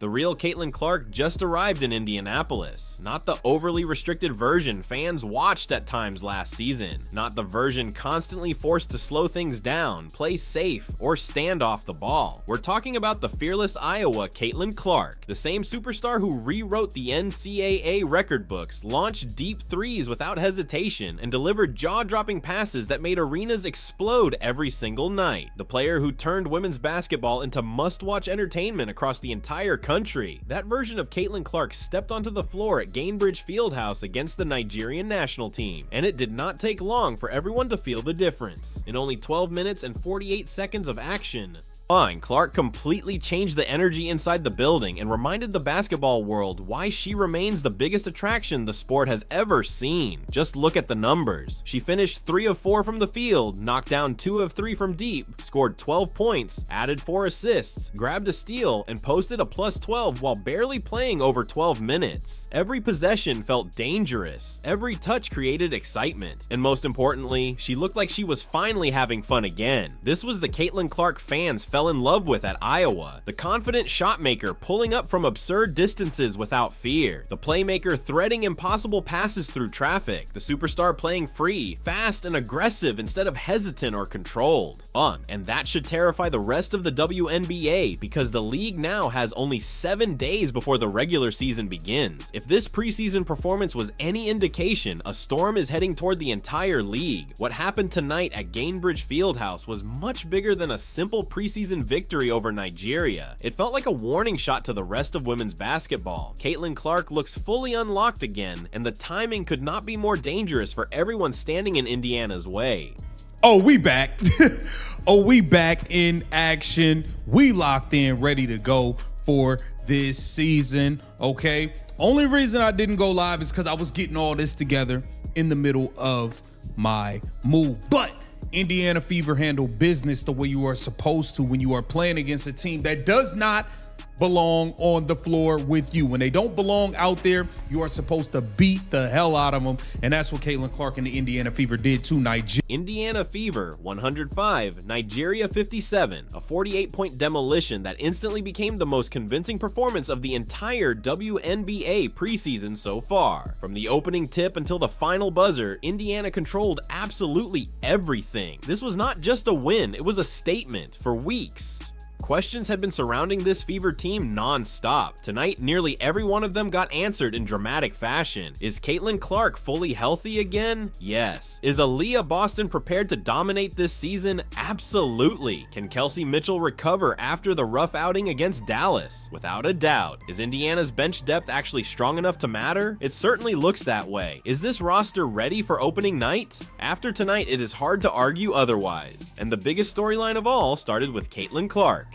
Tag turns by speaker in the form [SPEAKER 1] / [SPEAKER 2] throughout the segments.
[SPEAKER 1] The real Caitlin Clark just arrived in Indianapolis, not the overly restricted version fans watched at times last season, not the version constantly forced to slow things down, play safe, or stand off the ball. We're talking about the fearless Iowa Caitlin Clark, the same superstar who rewrote the NCAA record books, launched deep threes without hesitation, and delivered jaw-dropping passes that made arenas explode every single night. The player who turned women's basketball into must-watch entertainment across the entire country. That version of Caitlin Clark stepped onto the floor at Gainbridge Fieldhouse against the Nigerian national team, and it did not take long for everyone to feel the difference. In only 12 minutes and 48 seconds of action, Clark completely changed the energy inside the building and reminded the basketball world why she remains the biggest attraction the sport has ever seen. Just look at the numbers. She finished 3 of 4 from the field, knocked down 2 of 3 from deep, scored 12 points, added 4 assists, grabbed a steal, and posted a plus 12 while barely playing over 12 minutes. Every possession felt dangerous. Every touch created excitement. And most importantly, she looked like she was finally having fun again. This was the Caitlin Clark fans fell in love with at Iowa. The confident shot maker pulling up from absurd distances without fear. The playmaker threading impossible passes through traffic. The superstar playing free, fast, and aggressive instead of hesitant or controlled. And that should terrify the rest of the WNBA because the league now has only 7 days before the regular season begins. If this preseason performance was any indication, a storm is heading toward the entire league. What happened tonight at Gainbridge Fieldhouse was much bigger than a simple preseason victory over Nigeria. It felt like a warning shot to the rest of women's basketball. Caitlin Clark looks fully unlocked again, and the timing could not be more dangerous for everyone standing in Indiana's way.
[SPEAKER 2] Oh, we back. We back in action. We locked in, ready to go for this season, okay? Only reason I didn't go live is because I was getting all this together in the middle of my move. But Indiana Fever handle business the way you are supposed to when you are playing against a team that does not belong on the floor with you. When they don't belong out there, you are supposed to beat the hell out of them, and that's what Caitlin Clark and the Indiana Fever did to Nigeria.
[SPEAKER 1] Indiana Fever 105, Nigeria 57, a 48-point demolition that instantly became the most convincing performance of the entire WNBA preseason so far. From the opening tip until the final buzzer, Indiana controlled absolutely everything. This was not just a win, it was a statement for weeks. Questions had been surrounding this Fever team non-stop. Tonight, nearly every one of them got answered in dramatic fashion. Is Caitlin Clark fully healthy again? Yes. Is Aaliyah Boston prepared to dominate this season? Absolutely. Can Kelsey Mitchell recover after the rough outing against Dallas? Without a doubt. Is Indiana's bench depth actually strong enough to matter? It certainly looks that way. Is this roster ready for opening night? After tonight, it is hard to argue otherwise. And the biggest storyline of all started with Caitlin Clark.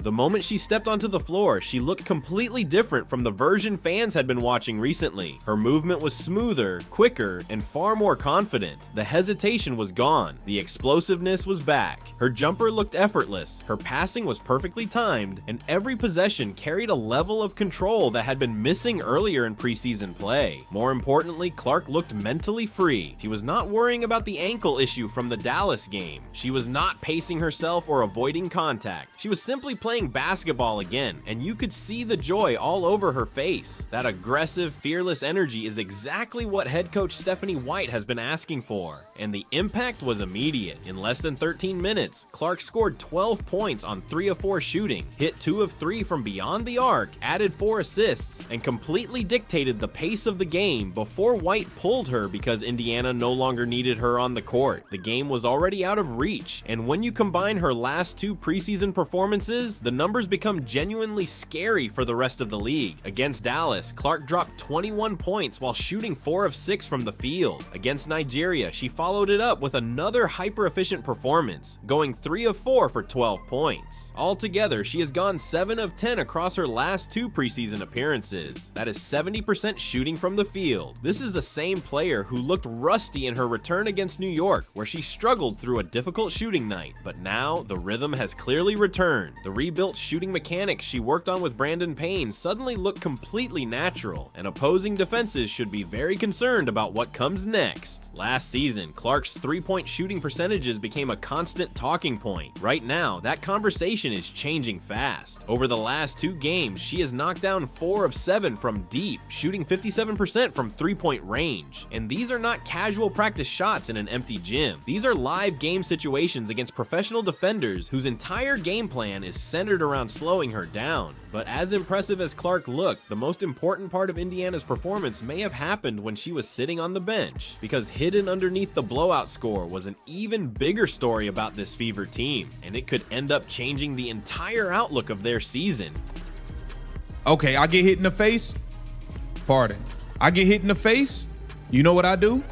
[SPEAKER 1] The moment she stepped onto the floor, she looked completely different from the version fans had been watching recently. Her movement was smoother, quicker, and far more confident. The hesitation was gone. The explosiveness was back. Her jumper looked effortless, her passing was perfectly timed, and every possession carried a level of control that had been missing earlier in preseason play. More importantly, Clark looked mentally free. She was not worrying about the ankle issue from the Dallas game. She was not pacing herself or avoiding contact. She was simply playing basketball again, and you could see the joy all over her face. That aggressive, fearless energy is exactly what head coach Stephanie White has been asking for, and the impact was immediate. In less than 13 minutes, Clark scored 12 points on 3 of 4 shooting, hit 2 of 3 from beyond the arc, added 4 assists, and completely dictated the pace of the game before White pulled her because Indiana no longer needed her on the court. The game was already out of reach, and when you combine her last 2 preseason performances, the numbers become genuinely scary for the rest of the league. Against Dallas, Clark dropped 21 points while shooting 4 of 6 from the field. Against Nigeria, she followed it up with another hyper-efficient performance, going 3 of 4 for 12 points. Altogether, she has gone 7 of 10 across her last 2 preseason appearances. That is 70% shooting from the field. This is the same player who looked rusty in her return against New York, where she struggled through a difficult shooting night, but now the rhythm has clearly returned. The pre-built shooting mechanics she worked on with Brandon Payne suddenly look completely natural, and opposing defenses should be very concerned about what comes next. Last season, Clark's three-point shooting percentages became a constant talking point. Right now, that conversation is changing fast. Over the last 2 games, she has knocked down 4 of 7 from deep, shooting 57% from three-point range. And these are not casual practice shots in an empty gym. These are live game situations against professional defenders whose entire game plan is centered around slowing her down. But as impressive as Clark looked, the most important part of Indiana's performance may have happened when she was sitting on the bench, because hidden underneath the blowout score was an even bigger story about this Fever team, and it could end up changing the entire outlook of their season.
[SPEAKER 2] Okay, I get hit in the face. Pardon. I get hit in the face. You know what I do?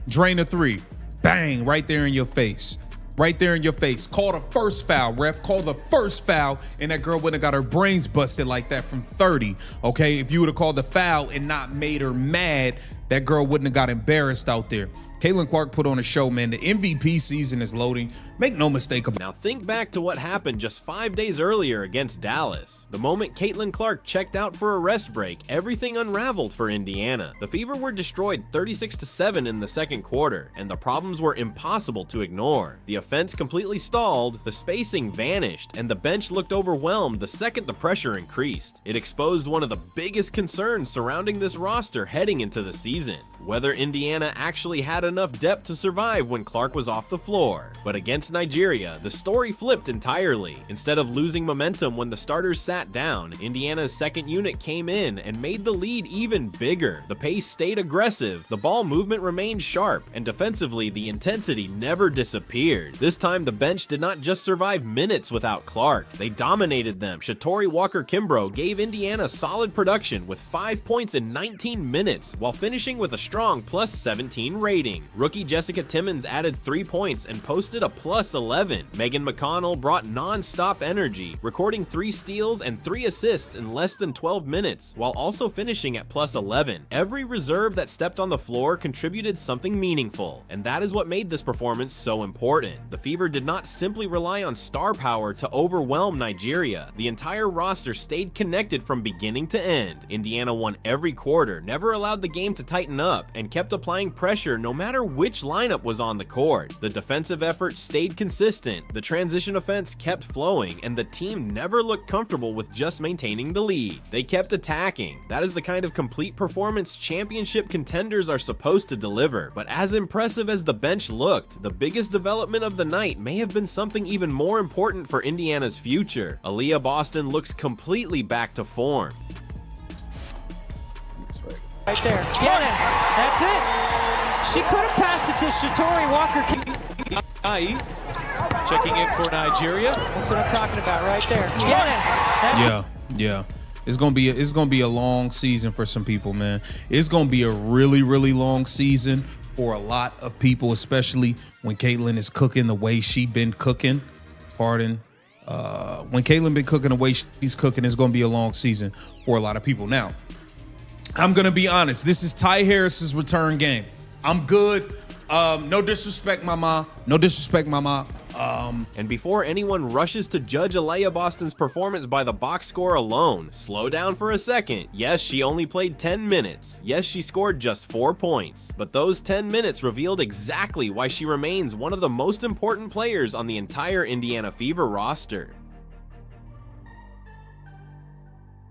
[SPEAKER 2] Drain a 3. Bang, right there in your face. Right there in your face. Call the first foul, ref. Call the first foul, and that girl wouldn't have got her brains busted like that from 30. Okay, if you would have called the foul and not made her mad, that girl wouldn't have got embarrassed out there. Caitlin Clark put on a show, man. The MVP season is loading. Make no mistake about it.
[SPEAKER 1] Now think back to what happened just 5 days earlier against Dallas. The moment Caitlin Clark checked out for a rest break, everything unraveled for Indiana. The Fever were destroyed 36-7 in the second quarter, and the problems were impossible to ignore. The offense completely stalled, the spacing vanished, and the bench looked overwhelmed the second the pressure increased. It exposed one of the biggest concerns surrounding this roster heading into the season: whether Indiana actually had enough depth to survive when Clark was off the floor. But against Nigeria, the story flipped entirely. Instead of losing momentum when the starters sat down, Indiana's second unit came in and made the lead even bigger. The pace stayed aggressive, the ball movement remained sharp, and defensively, the intensity never disappeared. This time, the bench did not just survive minutes without Clark. They dominated them. Shatori Walker-Kimbrough gave Indiana solid production with 5 points in 19 minutes, while finishing with a strong plus 17 rating. Rookie Jessica Timmons added 3 points and posted a plus 11. Megan McConnell brought non-stop energy, recording 3 steals and 3 assists in less than 12 minutes, while also finishing at plus 11. Every reserve that stepped on the floor contributed something meaningful, and that is what made this performance so important. The Fever did not simply rely on star power to overwhelm Nigeria. The entire roster stayed connected from beginning to end. Indiana won every quarter, never allowed the game to tighten up, and kept applying pressure no matter which lineup was on the court. The defensive effort stayed consistent, the transition offense kept flowing, and the team never looked comfortable with just maintaining the lead. They kept attacking. That is the kind of complete performance championship contenders are supposed to deliver. But as impressive as the bench looked, the biggest development of the night may have been something even more important for Indiana's future. Aaliyah Boston looks completely back to form.
[SPEAKER 3] Right there. Get it. That's it. She could have passed it to Shatori Walker.
[SPEAKER 4] Checking in for Nigeria.
[SPEAKER 3] That's what I'm talking about right there. Get it. That's
[SPEAKER 2] Yeah. It's gonna be a long season for some people, man. It's gonna be a really, really long season for a lot of people, especially when Caitlin is cooking the way she been cooking. Pardon. When Caitlin been cooking the way she's cooking, it's gonna be a long season for a lot of people. Now, I'm gonna be honest. This is Ty Harris's return game. I'm good. No disrespect, mama. No disrespect, mama.
[SPEAKER 1] And before anyone rushes to judge Aaliyah Boston's performance by the box score alone, slow down for a second. Yes, she only played 10 minutes. Yes, she scored just 4 points. But those 10 minutes revealed exactly why she remains one of the most important players on the entire Indiana Fever roster.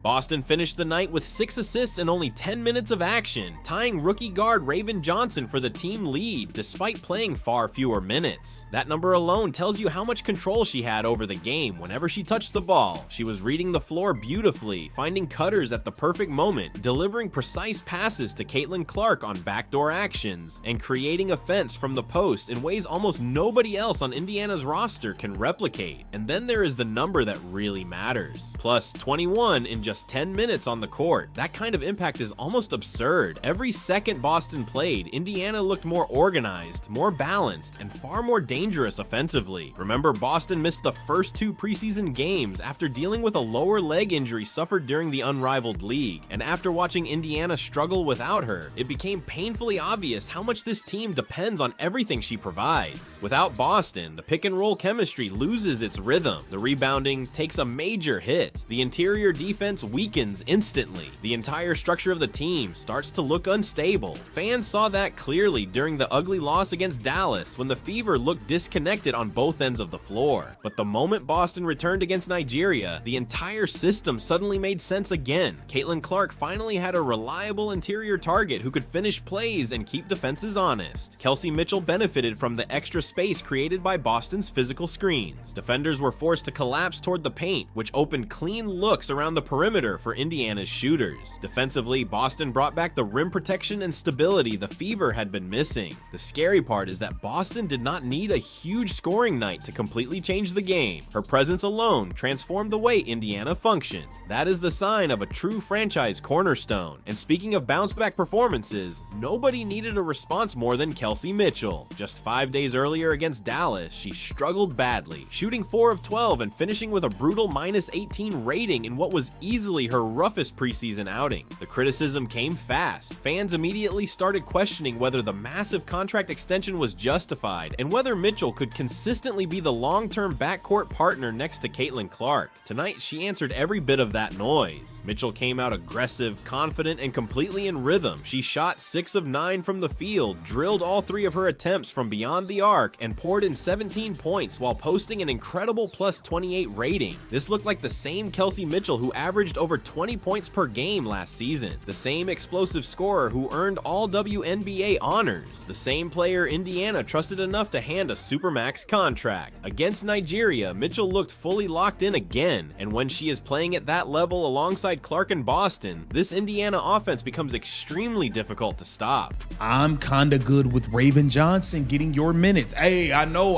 [SPEAKER 1] Boston finished the night with 6 assists and only 10 minutes of action, tying rookie guard Raven Johnson for the team lead despite playing far fewer minutes. That number alone tells you how much control she had over the game whenever she touched the ball. She was reading the floor beautifully, finding cutters at the perfect moment, delivering precise passes to Caitlin Clark on backdoor actions, and creating offense from the post in ways almost nobody else on Indiana's roster can replicate. And then there is the number that really matters. Plus 21 in just just 10 minutes on the court. That kind of impact is almost absurd. Every second Boston played, Indiana looked more organized, more balanced, and far more dangerous offensively. Remember, Boston missed the first 2 preseason games after dealing with a lower leg injury suffered during the unrivaled league, and after watching Indiana struggle without her, it became painfully obvious how much this team depends on everything she provides. Without Boston, the pick and roll chemistry loses its rhythm, the rebounding takes a major hit, the interior defense weakens instantly, the entire structure of the team starts to look unstable. Fans saw that clearly during the ugly loss against Dallas when the Fever looked disconnected on both ends of the floor. But the moment Boston returned against Nigeria, the entire system suddenly made sense again. Caitlin Clark finally had a reliable interior target who could finish plays and keep defenses honest. Kelsey Mitchell benefited from the extra space created by Boston's physical screens. Defenders were forced to collapse toward the paint, which opened clean looks around the perimeter for Indiana's shooters. Defensively, Boston brought back the rim protection and stability the Fever had been missing. The scary part is that Boston did not need a huge scoring night to completely change the game. Her presence alone transformed the way Indiana functioned. That is the sign of a true franchise cornerstone. And speaking of bounce-back performances, nobody needed a response more than Kelsey Mitchell. Just 5 days earlier against Dallas, she struggled badly, shooting 4 of 12 and finishing with a brutal -18 rating in what was easily her roughest preseason outing. The criticism came fast. Fans immediately started questioning whether the massive contract extension was justified and whether Mitchell could consistently be the long-term backcourt partner next to Caitlin Clark. Tonight, she answered every bit of that noise. Mitchell came out aggressive, confident, and completely in rhythm. She shot 6 of 9 from the field, drilled all 3 of her attempts from beyond the arc, and poured in 17 points while posting an incredible +28 rating. This looked like the same Kelsey Mitchell who averaged over 20 points per game last season, the same explosive scorer who earned all WNBA honors, the same player Indiana trusted enough to hand a supermax contract. Against Nigeria, Mitchell looked fully locked in again, and when she is playing at that level alongside Clark and Boston, this Indiana offense becomes extremely difficult to stop.
[SPEAKER 2] I'm kinda good with Raven Johnson getting your minutes. Hey, I know.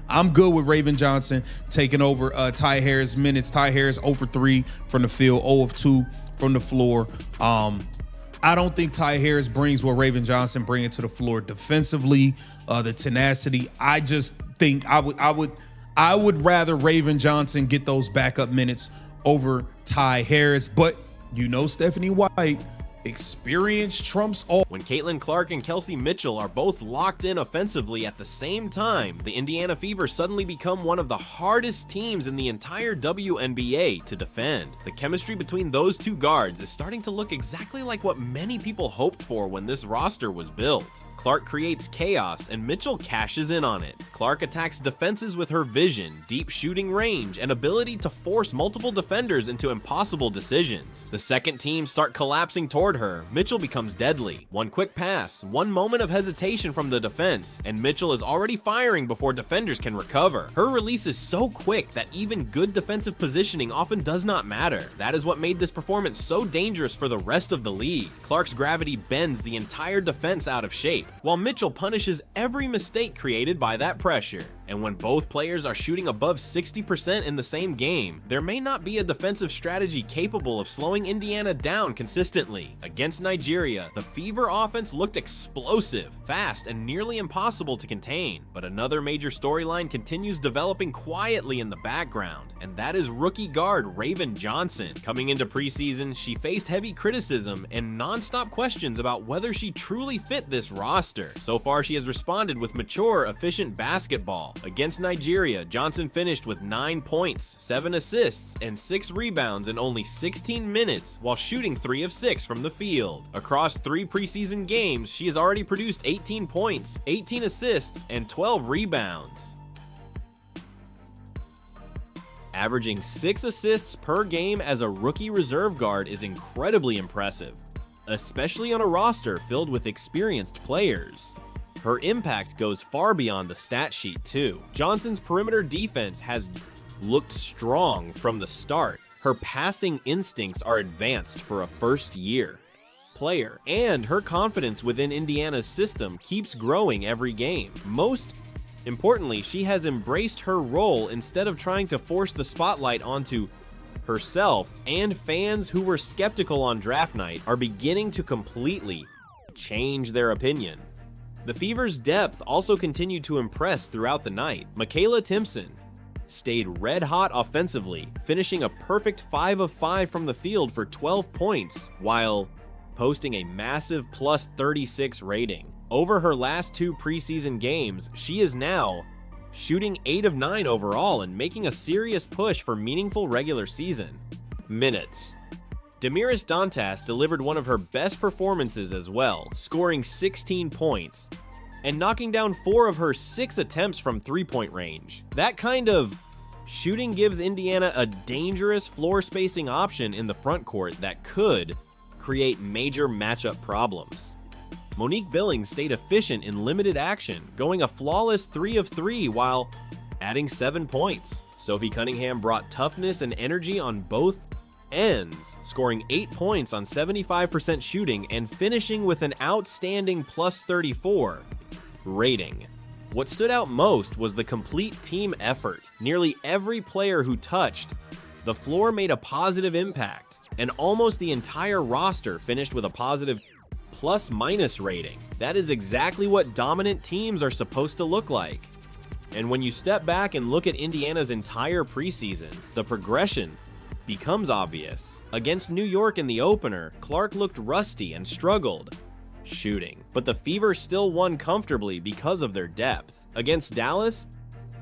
[SPEAKER 2] I'm good with Raven Johnson taking over Ty Harris' minutes. Ty Harris 0 for 3 from the field, 0 of 2 from the floor. I don't think Ty Harris brings what Raven Johnson brings to the floor defensively, the tenacity. I just think I would rather Raven Johnson get those backup minutes over Ty Harris. But you know, Stephanie White, experience trumps all.
[SPEAKER 1] When Caitlin Clark and Kelsey Mitchell are both locked in offensively at the same time, the Indiana Fever suddenly become one of the hardest teams in the entire WNBA to defend. The chemistry between those two guards is starting to look exactly like what many people hoped for when this roster was built. Clark creates chaos and Mitchell cashes in on it. Clark attacks defenses with her vision, deep shooting range, and ability to force multiple defenders into impossible decisions. The second team start collapsing toward her. Mitchell becomes deadly. One quick pass, one moment of hesitation from the defense, and Mitchell is already firing before defenders can recover. Her release is so quick that even good defensive positioning often does not matter. That is what made this performance so dangerous for the rest of the league. Clark's gravity bends the entire defense out of shape, while Mitchell punishes every mistake created by that pressure. And when both players are shooting above 60% in the same game, there may not be a defensive strategy capable of slowing Indiana down consistently. Against Nigeria, the Fever offense looked explosive, fast, and nearly impossible to contain. But another major storyline continues developing quietly in the background, and that is rookie guard Raven Johnson. Coming into preseason, she faced heavy criticism and non-stop questions about whether she truly fit this roster. So far, she has responded with mature, efficient basketball. Against Nigeria, Johnson finished with 9 points, 7 assists, and 6 rebounds in only 16 minutes while shooting 3 of 6 from the field. Across 3 preseason games, she has already produced 18 points, 18 assists, and 12 rebounds. Averaging 6 assists per game as a rookie reserve guard is incredibly impressive, especially on a roster filled with experienced players. Her impact goes far beyond the stat sheet too. Johnson's perimeter defense has looked strong from the start. Her passing instincts are advanced for a first-year player, and her confidence within Indiana's system keeps growing every game. Most importantly, she has embraced her role instead of trying to force the spotlight onto herself, and fans who were skeptical on draft night are beginning to completely change their opinion. The Fever's depth also continued to impress throughout the night. Michaela Timpson stayed red hot offensively, finishing a perfect 5 of 5 from the field for 12 points, while posting a massive plus 36 rating. Over her last 2 preseason games, she is now shooting 8 of 9 overall and making a serious push for meaningful regular season minutes. Damiris Dantas delivered one of her best performances as well, scoring 16 points and knocking down 4 of her 6 attempts from three-point range. That kind of shooting gives Indiana a dangerous floor spacing option in the front court that could create major matchup problems. Monique Billings stayed efficient in limited action, going a flawless 3 of 3 while adding 7 points. Sophie Cunningham brought toughness and energy on both ends, scoring 8 points on 75% shooting and finishing with an outstanding plus 34 rating. What stood out most was the complete team effort. Nearly every player who touched the floor made a positive impact, and almost the entire roster finished with a positive plus-minus rating. That is exactly what dominant teams are supposed to look like. And when you step back and look at Indiana's entire preseason, the progression becomes obvious. Against New York in the opener, Clark looked rusty and struggled shooting, but the Fever still won comfortably because of their depth. Against Dallas,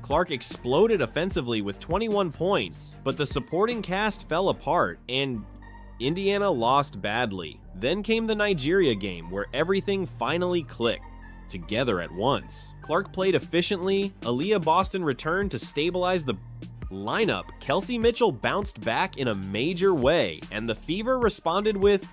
[SPEAKER 1] Clark exploded offensively with 21 points, but the supporting cast fell apart and Indiana lost badly. Then came the Nigeria game where everything finally clicked together at once. Clark played efficiently, Aaliyah Boston returned to stabilize the lineup, Kelsey Mitchell bounced back in a major way, and the Fever responded with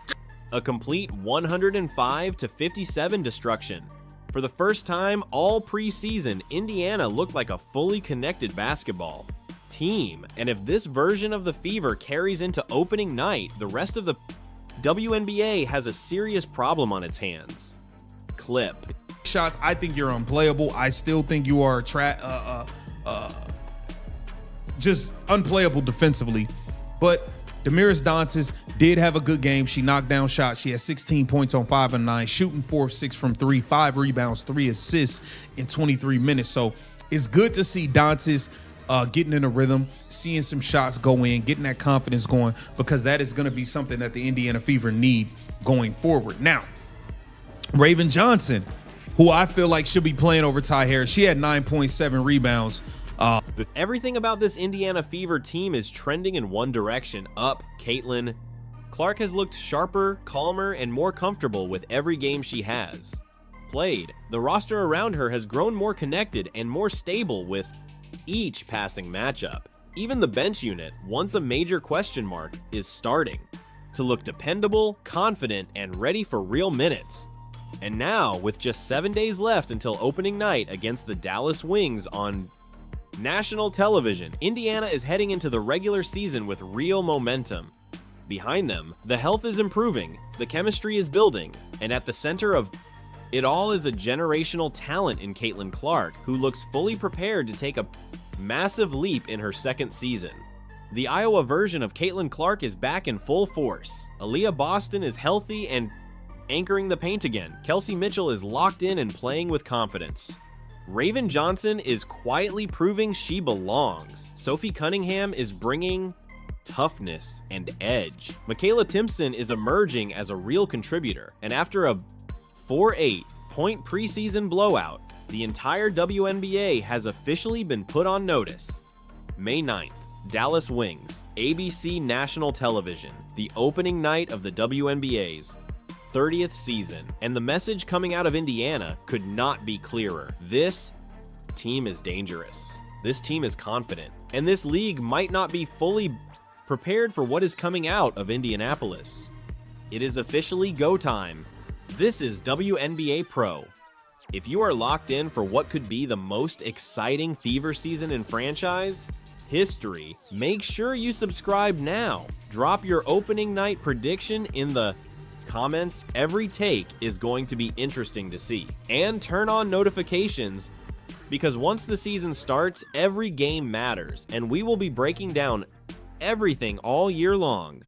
[SPEAKER 1] a complete 105-57 destruction. For the first time all preseason, Indiana looked like a fully connected basketball team, and if this version of the Fever carries into opening night, the rest of the WNBA has a serious problem on its hands. Clip.
[SPEAKER 2] Shots, I think you're unplayable. I still think you are just unplayable defensively. But Damiris Dantas did have a good game. She knocked down shots. She had 16 points on 5 of 9, shooting 4 of 6 from 3, 5 rebounds, 3 assists in 23 minutes. So it's good to see Dantas getting in a rhythm, seeing some shots go in, getting that confidence going, because that is going to be something that the Indiana Fever need going forward. Now, Raven Johnson, who I feel like should be playing over Ty Harris, she had 9.7 rebounds.
[SPEAKER 1] Everything about this Indiana Fever team is trending in one direction, up. Caitlin Clark has looked sharper, calmer, and more comfortable with every game she has played. The roster around her has grown more connected and more stable with each passing matchup. Even the bench unit, once a major question mark, is starting to look dependable, confident, and ready for real minutes. And now, with just 7 days left until opening night against the Dallas Wings on national television, Indiana is heading into the regular season with real momentum. Behind them, the health is improving, the chemistry is building, and at the center of it all is a generational talent in Caitlin Clark, who looks fully prepared to take a massive leap in her second season. The Iowa version of Caitlin Clark is back in full force. Aaliyah Boston is healthy and anchoring the paint again. Kelsey Mitchell is locked in and playing with confidence. Raven Johnson is quietly proving she belongs. Sophie Cunningham is bringing toughness and edge. Michaela Timpson is emerging as a real contributor, and after a 4-8 point preseason blowout, the entire WNBA has officially been put on notice. May 9th, Dallas Wings, ABC National Television, the opening night of the WNBA's 30th season, and the message coming out of Indiana could not be clearer. This team is dangerous. This team is confident, and this league might not be fully prepared for what is coming out of Indianapolis. It is officially go time. This is WNBA Pro. If you are locked in for what could be the most exciting Fever season in franchise history, make sure you subscribe now. Drop your opening night prediction in the comments. Every take is going to be interesting to see. And turn on notifications, because once the season starts, every game matters, and we will be breaking down everything all year long.